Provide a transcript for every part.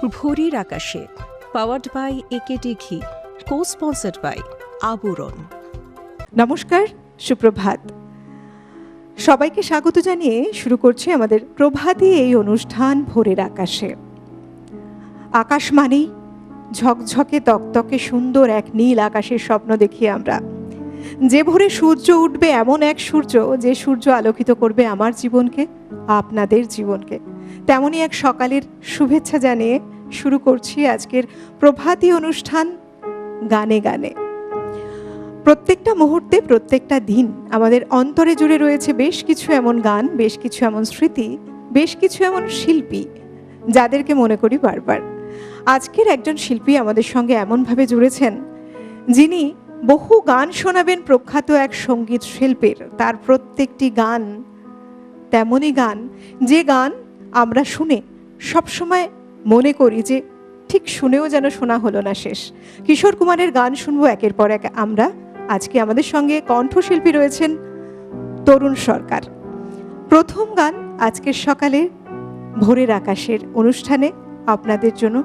ভোরের আকাশে, powered by AKD ঘি, কো স্পন্সার্ড বাই আবরণ। নমস্কার, সুপ্রভাত। সবাইকে স্বাগত জানিয়ে শুরু করছি আমাদের প্রভাতী এই অনুষ্ঠান ভোরের আকাশে। আকাশ মানেই ঝকঝকে তকতকে সুন্দর এক নীল আকাশের স্বপ্ন দেখি আমরা। যে ভোরে সূর্য উঠবে, এমন এক সূর্য যে সূর্য আলোকিত করবে আমার জীবনকে, আপনাদের জীবনকে। তেমনই এক সকালের শুভেচ্ছা জানিয়ে শুরু করছি আজকের প্রভাতী অনুষ্ঠান গানে গানে। প্রত্যেকটা মুহূর্তে, প্রত্যেকটা দিন আমাদের অন্তরে জুড়ে রয়েছে বেশ কিছু এমন গান, বেশ কিছু এমন স্মৃতি, বেশ কিছু এমন শিল্পী যাদেরকে মনে করি বারবার। আজকের একজন শিল্পী আমাদের সঙ্গে এমনভাবে জুড়েছেন, যিনি বহু গান শোনাবেন প্রখ্যাত এক সঙ্গীত শিল্পীর। তার প্রত্যেকটি গান তেমনই গান, যে গান আমরা শুনে সবসময় মনে করি যে ঠিক শুনেও যেন শোনা হলো না শেষ। কিশোর কুমারের গান শুনবো একের পর এক আমরা। আজকে আমাদের সঙ্গে কণ্ঠশিল্পী রয়েছেন তরুণ সরকার। প্রথম গান আজকের সকালে ভোরের আকাশের অনুষ্ঠানে আপনাদের জন্য।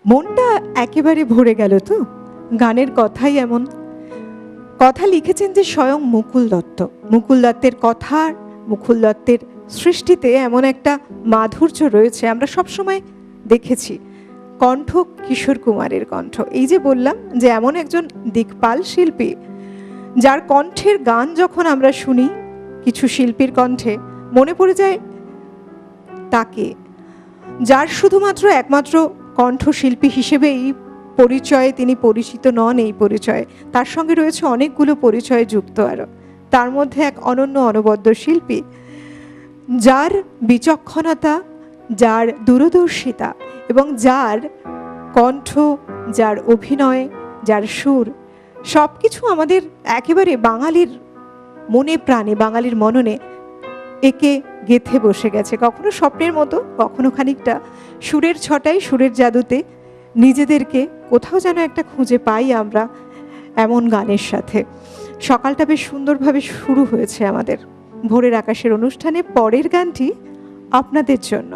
মনটা একেবারে ভরে গেল তো। গানের কথাই এমন। কথা লিখেছেন যে স্বয়ং মুকুল দত্ত। মুকুল দত্তের কথার মুকুল দত্তের সৃষ্টিতে এমন একটা মাধুর্য রয়েছে, আমরা সবসময় দেখেছি। কণ্ঠ কিশোর কুমারের কণ্ঠ, এই যে বললাম যে এমন একজন দিকপাল শিল্পী যার কণ্ঠের গান যখন আমরা শুনি কিছু শিল্পীর কণ্ঠে, মনে পড়ে যায় তাকে, যার শুধুমাত্র একমাত্র কণ্ঠশিল্পী হিসেবেই পরিচয়ে তিনি পরিচিত নন। এই পরিচয়ে তার সঙ্গে রয়েছে অনেকগুলো পরিচয় যুক্ত আরও, তার মধ্যে এক অনন্য অনবদ্য শিল্পী যার বিচক্ষণতা, যার দূরদর্শিতা এবং যার কণ্ঠ, যার অভিনয়, যার সুর, সব কিছু আমাদের একেবারে বাঙালির মনে প্রাণে, বাঙালির মননে একে গেথে বসে গেছে, কখনো স্বপ্নের মতো, কখনো খানিকটা সুরের ছটায়, সুরের জাদুতে নিজেদেরকে কোথাও যেন একটা খুঁজে পাই আমরা এমন গানের সাথে। সকালটা বেশ সুন্দরভাবে শুরু হয়েছে আমাদের ভোরের আকাশের অনুষ্ঠানে। পরের গানটি আপনাদের জন্য।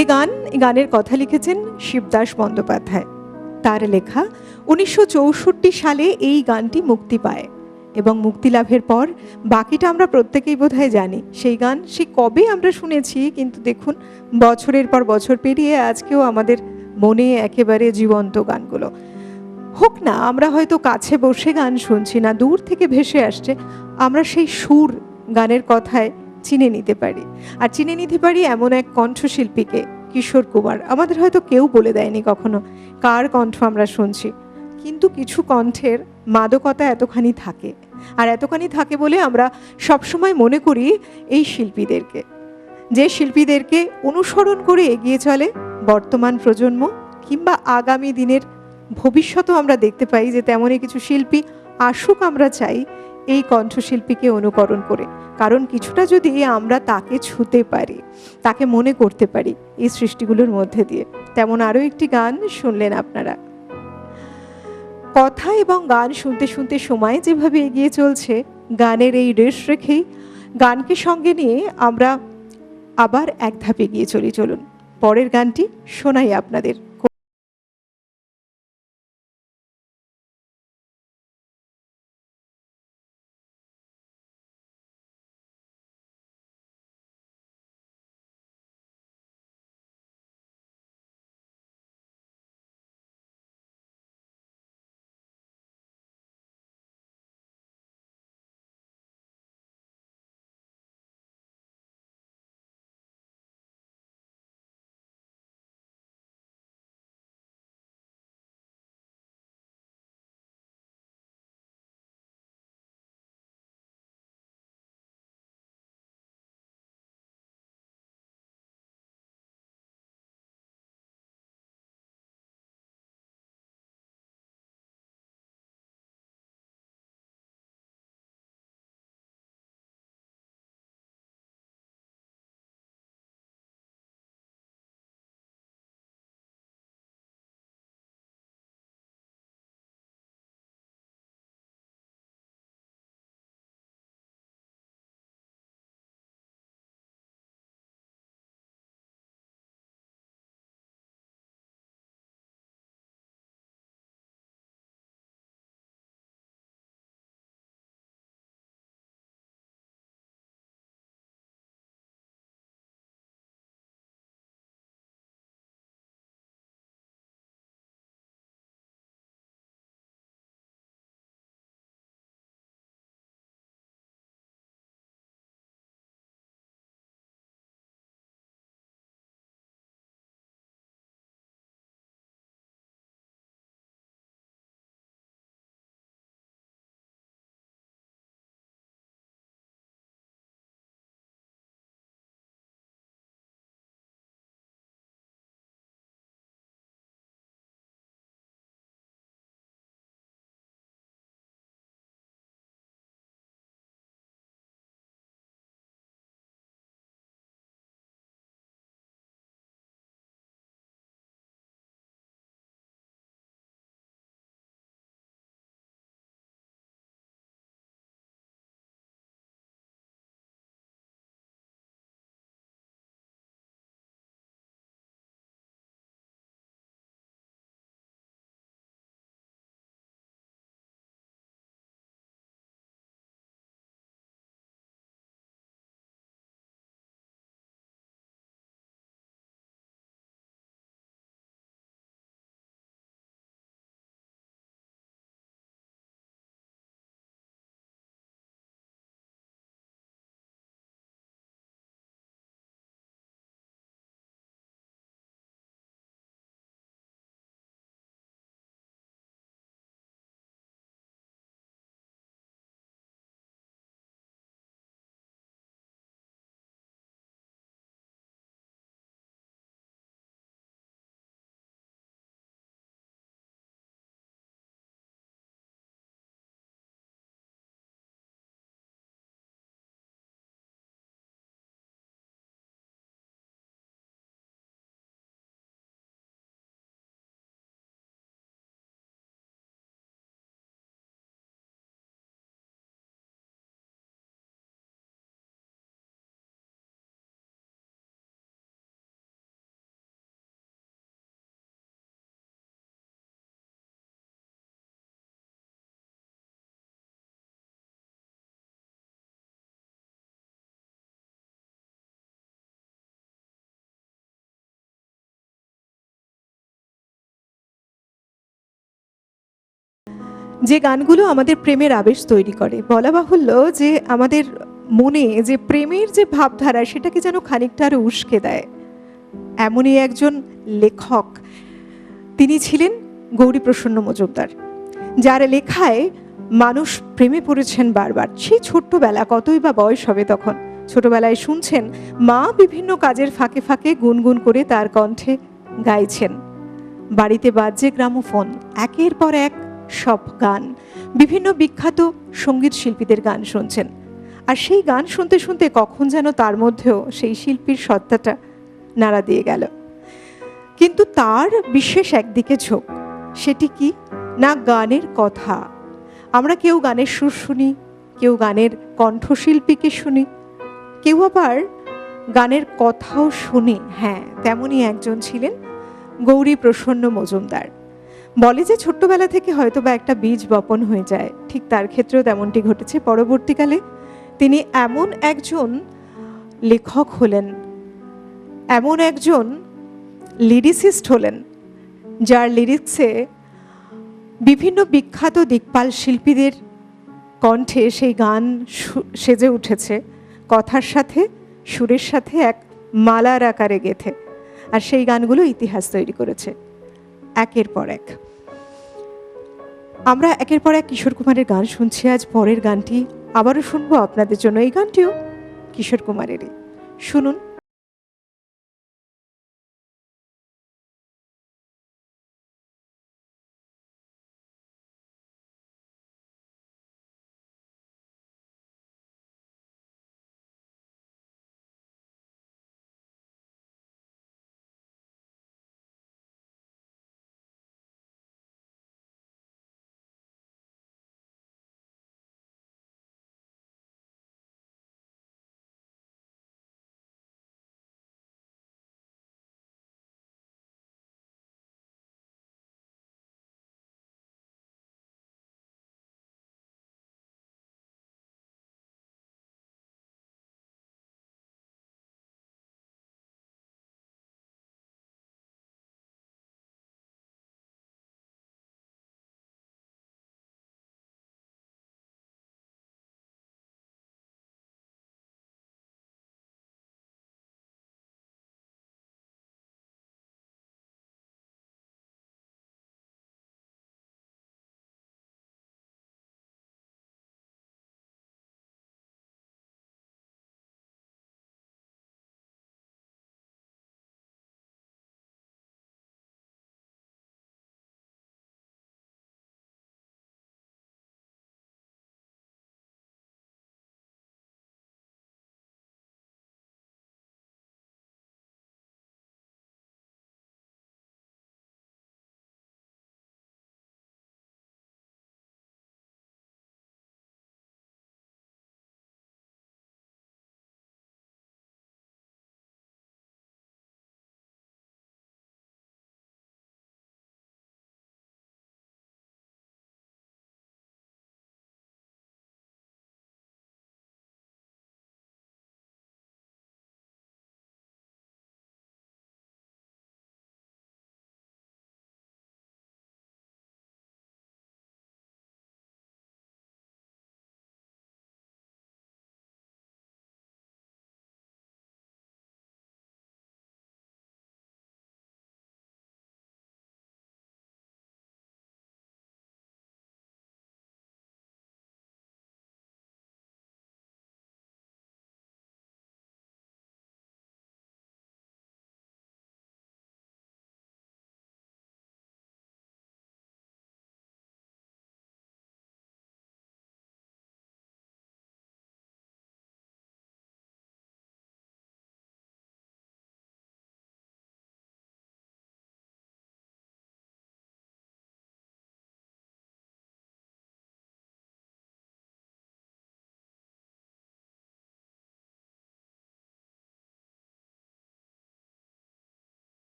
এই গানের কথা লিখেছেন শিবদাস বন্দ্যোপাধ্যায়। তার লেখা 1964 সালে এই গানটি মুক্তি পায় এবং মুক্তি লাভের পর বাকিটা আমরা প্রত্যেকেই বোধহয় জানি। সেই গান সে কবে আমরা শুনেছি, কিন্তু দেখুন বছরের পর বছর পেরিয়ে আজকেও আমাদের মনে একেবারে জীবন্ত গানগুলো। হোক না আমরা হয়তো কাছে বসে গান শুনছি না, দূর থেকে ভেসে আসছে, আমরা সেই সুর গানের কথায় চিনে নিতে পারি। আর চিনে নিতে পারি এমন এক কণ্ঠশিল্পীকে, কিশোর কুমার। আমাদের হয়তো কেউ বলে দেয়নি কখনো কার কণ্ঠ আমরা শুনছি, কিন্তু কিছু কণ্ঠের মাদকতা এতখানি থাকে, আর এতখানি থাকে বলে আমরা সবসময় মনে করি এই শিল্পীদেরকে, যে শিল্পীদেরকে অনুসরণ করে এগিয়ে চলে বর্তমান প্রজন্ম, কিংবা আগামী দিনের ভবিষ্যতেও আমরা দেখতে পাই যে তেমনই কিছু শিল্পী আসুক। আমরা চাই এই কণ্ঠশিল্পীকে অনুকরণ করে, কারণ কিছুটা যদি আমরা তাকে ছুঁতে পারি, তাকে মনে করতে পারি এই সৃষ্টিগুলোর মধ্যে দিয়ে। তেমন আরও একটি গান শুনলেন আপনারা। কথা এবং গান শুনতে শুনতে সময় যেভাবে এগিয়ে চলছে, গানের এই রেশ রেখেই গানকে সঙ্গে নিয়ে আমরা আবার এক ধাপ এগিয়ে চলুন। পরের গানটি শোনাই আপনাদের। যে গানগুলো আমাদের প্রেমের আবেশ তৈরি করে। বলা বাহুল্য যে আমাদের মনে যে প্রেমের যে ভাবধারা সেটাকে যেন খানিকটা আরো উস্কে দেয়। এমনই একজন লেখক তিনি ছিলেন গৌরীপ্রসন্ন মজুমদার, যার লেখায় মানুষ প্রেমে পড়েছেন বারবার। সেই ছোট্টবেলা, কতই বা বয়স হবে তখন, ছোটবেলায় শুনছেন মা বিভিন্ন কাজের ফাঁকে ফাঁকে গুনগুন করে তার কণ্ঠে গাইছেন। বাড়িতে বাজছে গ্রামোফোন, একের পর এক সব গান, বিভিন্ন বিখ্যাত সঙ্গীত শিল্পীদের গান শুনছেন। আর সেই গান শুনতে শুনতে কখন যেন তার মধ্যেও সেই শিল্পীর সত্তাটা নাড়া দিয়ে গেল। কিন্তু তার বিশেষ একদিকে ঝোঁক, সেটি কি না গানের কথা। আমরা কেউ গানের সুর শুনি, কেউ গানের কণ্ঠশিল্পীকে শুনি, কেউ আবার গানের কথাও শুনি। হ্যাঁ, তেমনই একজন ছিলেন গৌরীপ্রসন্ন মজুমদার। বলে যে ছোট্টবেলা থেকে হয়তো বা একটা বীজ বপন হয়ে যায়, ঠিক তার ক্ষেত্রেও তেমনটি ঘটেছে। পরবর্তীকালে তিনি এমন একজন লেখক হলেন, এমন একজন লিরিসিস্ট হলেন, যার লিরিক্সে বিভিন্ন বিখ্যাত দিকপাল শিল্পীদের কণ্ঠে সেই গান সেজে উঠেছে, কথার সাথে সুরের সাথে এক মালার আকারে গেথে। আর সেই গানগুলো ইতিহাস তৈরি করেছে একের পর এক। আমরা একের পর এক কিশোর কুমারের গান শুনছি। আজ পরের গানটি আবারও শুনবো আপনাদের জন্য। এই গানটিও কিশোর কুমারেরই, শুনুন।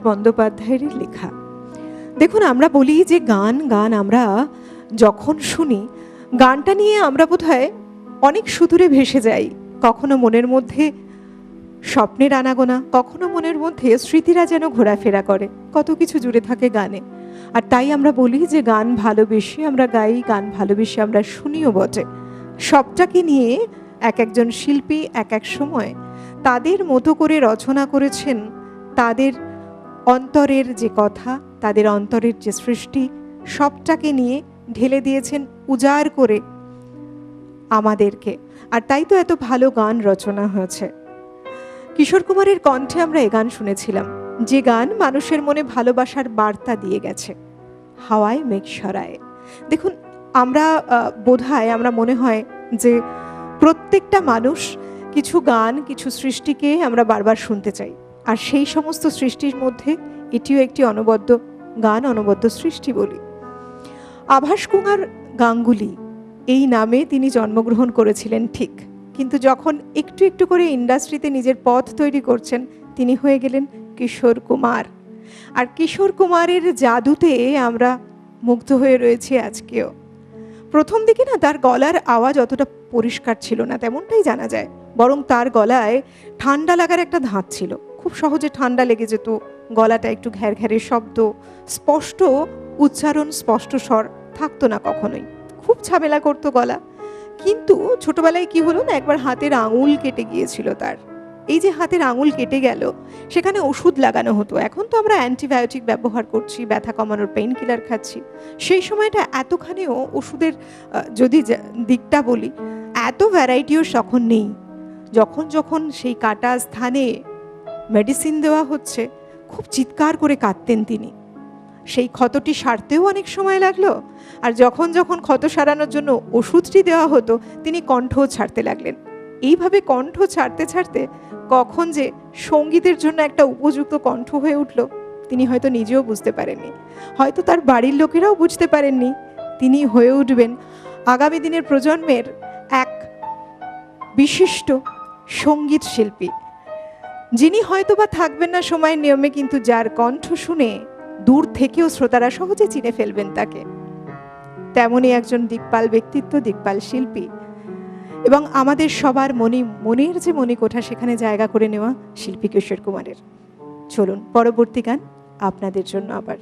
বন্দ্যোপাধ্যায়ের লেখা। দেখুন, আমরা বলি যে গান গান আমরা যখন শুনি, গানটা নিয়ে আমরা বোধহয় অনেক সুদূরে ভেসে যাই। কখনো মনের মধ্যে স্বপ্নের আনাগোনা, কখনো মনের মধ্যে স্মৃতিরা যেন ঘোরাফেরা করে, কত কিছু জুড়ে থাকে গানে। আর তাই আমরা বলি যে গান ভালোবেসে আমরা গাই, গান ভালোবেসে আমরা শুনিও বটে। সবটাকে নিয়ে এক একজন শিল্পী এক এক সময় তাদের মতো করে রচনা করেছেন, তাদের অন্তরের যে কথা, তাদের অন্তরের যে সৃষ্টি, সবটাকে নিয়ে ঢেলে দিয়েছেন উজাড় করে আমাদেরকে। আর তাই তো এত ভালো গান রচনা হয়েছে। কিশোর কুমারের কণ্ঠে আমরা এ গান শুনেছিলাম, যে গান মানুষের মনে ভালোবাসার বার্তা দিয়ে গেছে, হাওয়ায় মেঘ সরায়। দেখুন, আমরা বোধহয় আমরা মনে হয় যে প্রত্যেকটা মানুষ কিছু গান, কিছু সৃষ্টিকে আমরা বারবার শুনতে চাই। আর সেই সমস্ত সৃষ্টির মধ্যে এটিও একটি অনবদ্য গান, অনবদ্য সৃষ্টি বলি। আভাস কুমার গাঙ্গুলি এই নামে তিনি জন্মগ্রহণ করেছিলেন ঠিক, কিন্তু যখন একটু একটু করে ইন্ডাস্ট্রিতে নিজের পথ তৈরি করছেন, তিনি হয়ে গেলেন কিশোর কুমার। আর কিশোর কুমারের জাদুতে আমরা মুগ্ধ হয়ে রয়েছি আজকেও। প্রথম দিকে না তার গলার আওয়াজ অতটা পরিষ্কার ছিল না, তেমনটাই জানা যায়। বরং তার গলায় ঠান্ডা লাগার একটা ধাঁচ ছিল, খুব সহজে ঠান্ডা লেগে যেত। গলাটা একটু ঘ্যার ঘ্যারে শব্দ, স্পষ্ট উচ্চারণ, স্পষ্ট স্বর থাকতো না কখনোই, খুব ঝামেলা করতো গলা। কিন্তু ছোটবেলায় কি হলো না, একবার হাতের আঙুল কেটে গিয়েছিল তার। এই যে হাতের আঙুল কেটে গেল, সেখানে ওষুধ লাগানো হতো। এখন তো আমরা অ্যান্টিবায়োটিক ব্যবহার করছি, ব্যথা কমানোর পেইন কিলার খাচ্ছি। সেই সময়টা এতখানিও ওষুধের যদি দিকটা বলি, এত ভ্যারাইটিও তখন নেই। যখন যখন সেই কাটা স্থানে মেডিসিন দেওয়া হচ্ছে, খুব চিৎকার করে কাঁদতেন তিনি। সেই ক্ষতটি সারতেও অনেক সময় লাগলো, আর যখন যখন ক্ষত সারানোর জন্য ওষুধটি দেওয়া হতো, তিনি কণ্ঠও ছাড়তে লাগলেন। এইভাবে কণ্ঠ ছাড়তে ছাড়তে কখন যে সঙ্গীতের জন্য একটা উপযুক্ত কণ্ঠ হয়ে উঠল, তিনি হয়তো নিজেও বুঝতে পারেননি, হয়তো তার বাড়ির লোকেরাও বুঝতে পারেননি। তিনি হয়ে উঠবেন আগামী দিনের প্রজন্মের এক বিশিষ্ট সঙ্গীত শিল্পী, যিনি হয়তো বা থাকবেন না সময়ের নিয়মে, কিন্তু যার কণ্ঠ শুনে দূর থেকেও শ্রোতারা সহজে চিনে ফেলবেন তাকে। তেমনই একজন দিকপাল ব্যক্তিত্ব, দিকপাল শিল্পী, এবং আমাদের সবার মনের যে মণিকোঠা, সেখানে জায়গা করে নেওয়া শিল্পী কিশোর কুমারের। চলুন পরবর্তী গান আপনাদের জন্য আবার।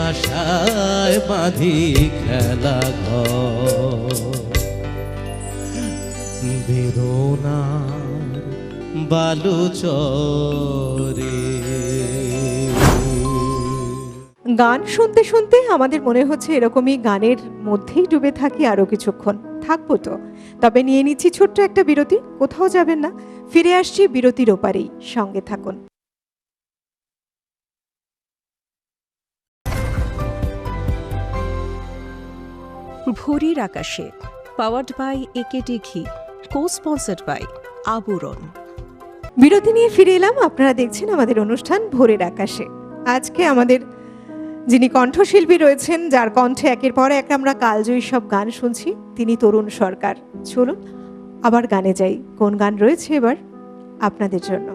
আশায় বাঁধি খেলা ঘর, বেদনার বালুচরে। গান শুনতে শুনতে আমাদের মনে হচ্ছে এরকমই গানের মধ্যেই ডুবে থাকি আরো কিছুক্ষণ, থাকবো তো। তবে নিয়ে নিচ্ছি ছোট্ট একটা বিরতি, কোথাও যাবেন না, ফিরে আসছি বিরতির ওপারেই, সঙ্গে থাকুন। ভোরের আকাশে, পাওয়ার্ড বাই একেডি ঘি, কো স্পন্সার্ড বাই আবরণ। বিরতি নিয়ে ফিরে এলাম, আপনারা দেখছেন আমাদের অনুষ্ঠান ভোরের আকাশে। আজকে আমাদের যিনি কণ্ঠশিল্পী রয়েছেন, যার কণ্ঠে একের পর এক আমরা কালজয়ী সব গান শুনছি, তিনি তরুণ সরকার। চলুন আবার গানে যাই, কোন গান রয়েছে এবার আপনাদের জন্য।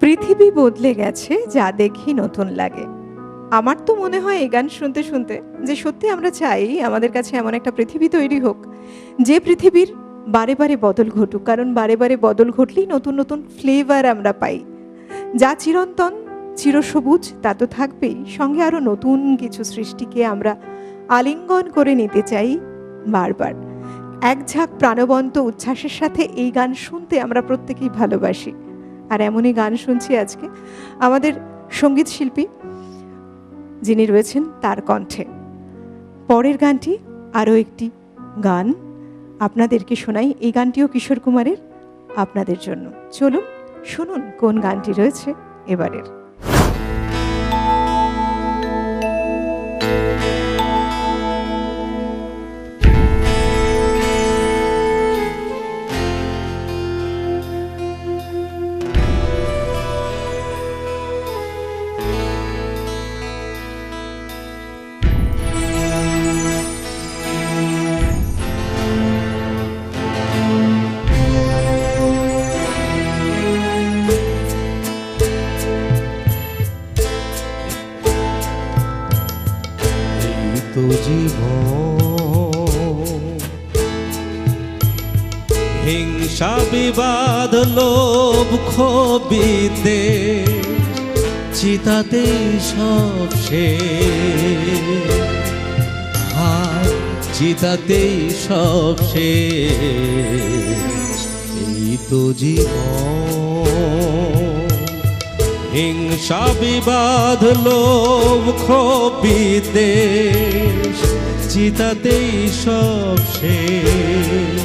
পৃথিবী বদলে গেছে, যা দেখি নতুন লাগে। আমার তো মনে হয় এই গান শুনতে শুনতে যে সত্যি আমরা চাই আমাদের কাছে এমন একটা পৃথিবী তৈরি হোক, যে পৃথিবীর বারে বারে বদল ঘটুক, কারণ বারে বারে বদল ঘটলেই নতুন নতুন ফ্লেভার আমরা পাই। যা চিরন্তন চিরসবুজ তা তো থাকবেই, সঙ্গে আরও নতুন কিছু সৃষ্টিকে আমরা আলিঙ্গন করে নিতে চাই বারবার। এক ঝাঁক প্রাণবন্ত উচ্ছ্বাসের সাথে এই গান শুনতে আমরা প্রত্যেকেই ভালোবাসি। আর এমনই গান শুনছি আজকে। আমাদের সঙ্গীত শিল্পী যিনি রয়েছেন তার কণ্ঠে। পরের গানটি আরও একটি গান আপনাদেরকে শোনাই। এই গানটিও কিশোর কুমারের, আপনাদের জন্য। চলুন শুনুন কোন গানটি রয়েছে এবারের। তো জীবন হিংসা বিবাদ লোভ ক্ষোভিতে চিতাতে সব শেষ, হায় চিতাতে সব শেষ। এই তো জীবন হিংসা বিবাদ লোভ ক্ষোভিদ্বেষ চিতাতেই সব শেষ,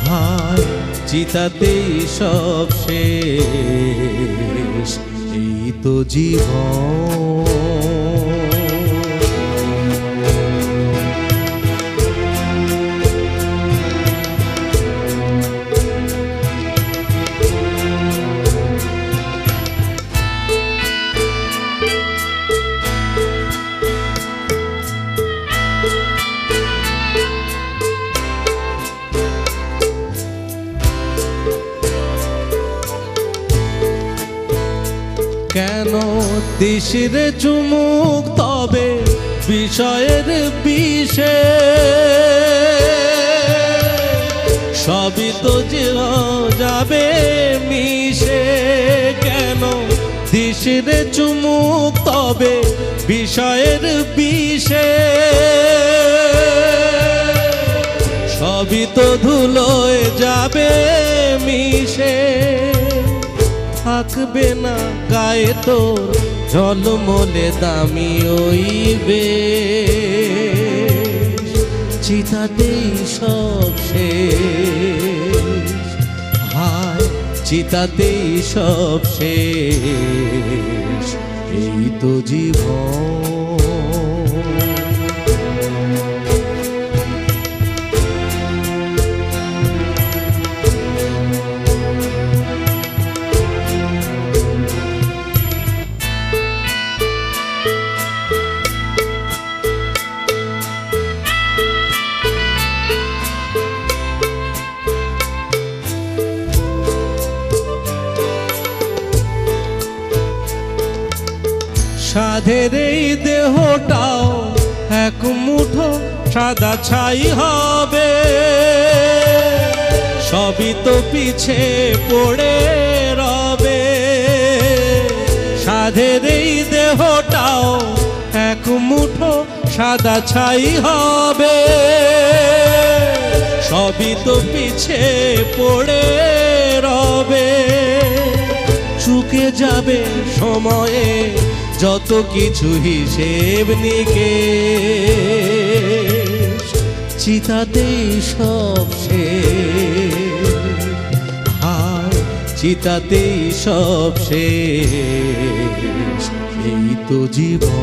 হায় চিতাতেই সব শেষ। এই তো জীবন। কেন দিশিরে চুমুক তবে বিষয়ের বিষে, সবই তো যে যাবে মিশে। কেন দিশিরে চুমুক তবে বিষয়ের বিষে, সবই তো ধুলোয় যাবে মিশে। থাকবে না গায়ে তোর ঝলমলে দামি ওই বেশ, চিতাতেই সব শেষ, হায় চিতাতেই সব শেষ। এই তো জীবন। সাধের এই দেহটাও এক মুঠো সাদা ছাই হবে, সবই তো পিছে পড়ে রবে। সাধের এই দেহটাও এক মুঠো সাদা ছাই হবে, সবই তো পিছে পড়ে রবে। চুকে যাবে সময়ে যত কিছু হিসেব নিকেশ, চিতাতেই সব শেষ, হায় চিতাতেই সব শেষ। এই তো জীবন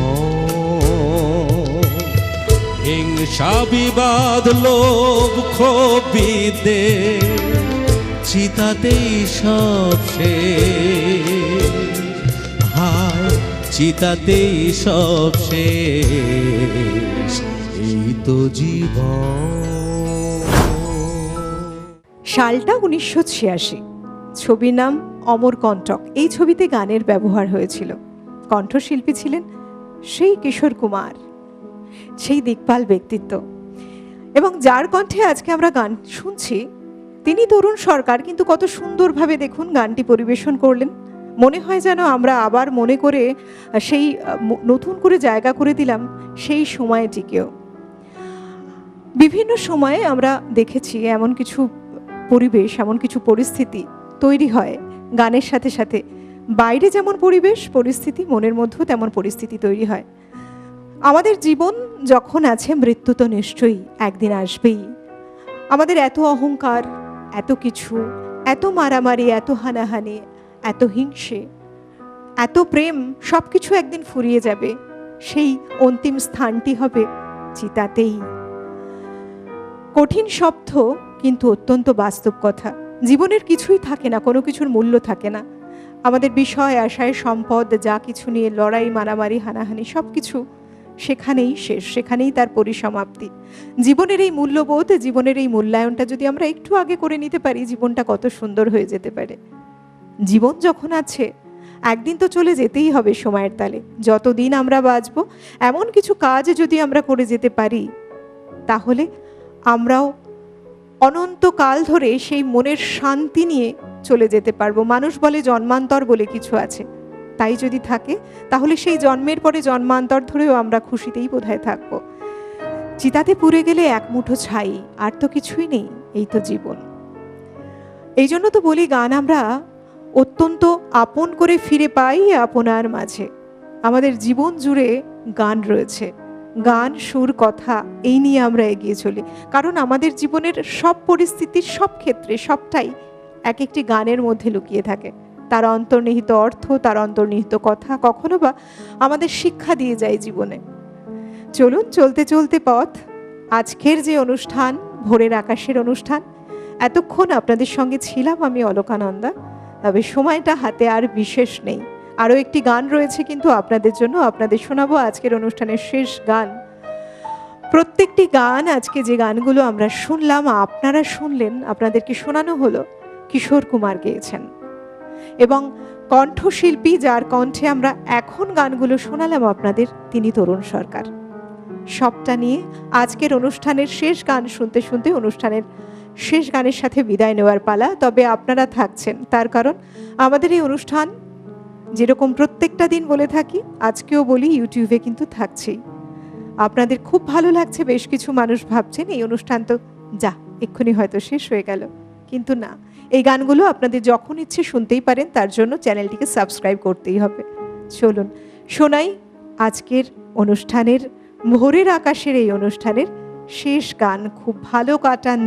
হিংসা বিবাদ লোভ ক্ষোভিদ্বেষ চিতাতেই সব শেষ, হায় চিতাতেই সব শেষ। এই তো জীবন। সালটা 1986, ছবির নাম অমরকণ্টক। এই ছবিতে গানের ব্যবহার হয়েছিল। কণ্ঠশিল্পী ছিলেন সেই কিশোর কুমার, সেই দিকপাল ব্যক্তিত্ব, এবং যার কণ্ঠে আজকে আমরা গান শুনছি তিনি তরুণ সরকার। কিন্তু কত সুন্দরভাবে দেখুন গানটি পরিবেশন করলেন। মনে হয় যেন আমরা আবার মনে করে সেই নতুন করে জায়গা করে দিলাম সেই সময়টিকেও। বিভিন্ন সময়ে আমরা দেখেছি এমন কিছু পরিবেশ, এমন কিছু পরিস্থিতি তৈরি হয় গানের সাথে সাথে বাইরে যেমন পরিবেশ পরিস্থিতি, মনের মধ্যেও তেমন পরিস্থিতি তৈরি হয়। আমাদের জীবন যখন আছে, মৃত্যু তো নিশ্চয়ই একদিন আসবেই। আমাদের এত অহংকার, এত কিছু, এত মারামারি, এত হানাহানি, এত হিংসে, এত প্রেম, সব কিছু একদিন ফুরিয়ে যাবে। সেই অন্তিম স্থানটি হবে চিতাতেই। কঠিন শব্দ কিন্তু অত্যন্ত বাস্তব কথা। জীবনের কিছুই থাকে না, কোনো কিছুর মূল্য থাকে না। আমাদের বিষয় আশায় সম্পদ যা কিছু নিয়ে লড়াই, মারামারি, হানাহানি সব কিছু সেখানেই শেষ, সেখানেই তার পরিসমাপ্তি। জীবনের এই মূল্যবোধ, জীবনের এই মূল্যায়নটা যদি আমরা একটু আগে করে নিতে পারি, জীবনটা কত সুন্দর হয়ে যেতে পারে। জীবন যখন আছে, একদিন তো চলে যেতেই হবে সময়ের তালে। যতদিন আমরা বাঁচব, এমন কিছু কাজ যদি আমরা করে যেতে পারি, তাহলে আমরাও অনন্তকাল ধরে সেই মনের শান্তি নিয়ে চলে যেতে পারবো। মানুষ বলে জন্মান্তর বলে কিছু আছে, তাই যদি থাকে তাহলে সেই জন্মের পরে জন্মান্তর ধরেও আমরা খুশিতেই বোধহয় থাকবো। চিতাতে পুড়ে গেলে এক মুঠো ছাই, আর তো কিছুই নেই, এই তো জীবন। এই জন্য তো বলি, গান আমরা অত্যন্ত আপন করে ফিরে পাই আপনার মাঝে। আমাদের জীবন জুড়ে গান রয়েছে, গান, সুর, কথা, এই নিয়ে আমরা এগিয়ে চলি। কারণ আমাদের জীবনের সব পরিস্থিতির, সব ক্ষেত্রে, সবটাই এক একটি গানের মধ্যে লুকিয়ে থাকে। তার অন্তর্নিহিত অর্থ, তার অন্তর্নিহিত কথা কখনো বা আমাদের শিক্ষা দিয়ে যায় জীবনে। চলুন, চলতে চলতে পথ। আজকের যে অনুষ্ঠান, ভোরের আকাশের অনুষ্ঠান, এতক্ষণ আপনাদের সঙ্গে ছিলাম আমি অলকানন্দা। তবে সময়টা হাতে আর বিশেষ নেই, আরও একটি গান রয়েছে কিন্তু আপনাদের জন্য। আপনাদের শোনাবো আজকের অনুষ্ঠানের শেষ গান। প্রত্যেকটি গান, আজকে যে গানগুলো আমরা শুনলাম, আপনারা শুনলেন, আপনাদেরকে শোনানো হলো, কিশোর কুমার গেয়েছেন। এবং কণ্ঠশিল্পী, যার কণ্ঠে আমরা এখন গানগুলো শোনালাম আপনাদের, তিনি তরুণ সরকার। সবটা নিয়ে আজকের অনুষ্ঠানের শেষ গান শুনতে শুনতে অনুষ্ঠানের শেষ গানের সাথে বিদায় নেওয়ার পালা। তবে আপনারা থাকছেন, তার কারণ আমাদের এই অনুষ্ঠান যেরকম প্রত্যেকটা দিন বলে থাকি, আজকেও বলি, ইউটিউবে কিন্তু থাকছেই। আপনাদের খুব ভালো লাগছে, বেশ কিছু মানুষ ভাবছেন এই অনুষ্ঠান তো যা এক্ষুনি হয়তো শেষ হয়ে গেল, কিন্তু না, এই গানগুলো আপনাদের যখন ইচ্ছে শুনতেই পারেন। তার জন্য চ্যানেলটিকে সাবস্ক্রাইব করতেই হবে। চলুন শোনাই আজকের অনুষ্ঠানের, ভোরের আকাশের এই অনুষ্ঠানের শেষ গান। খুব ভালো কাটান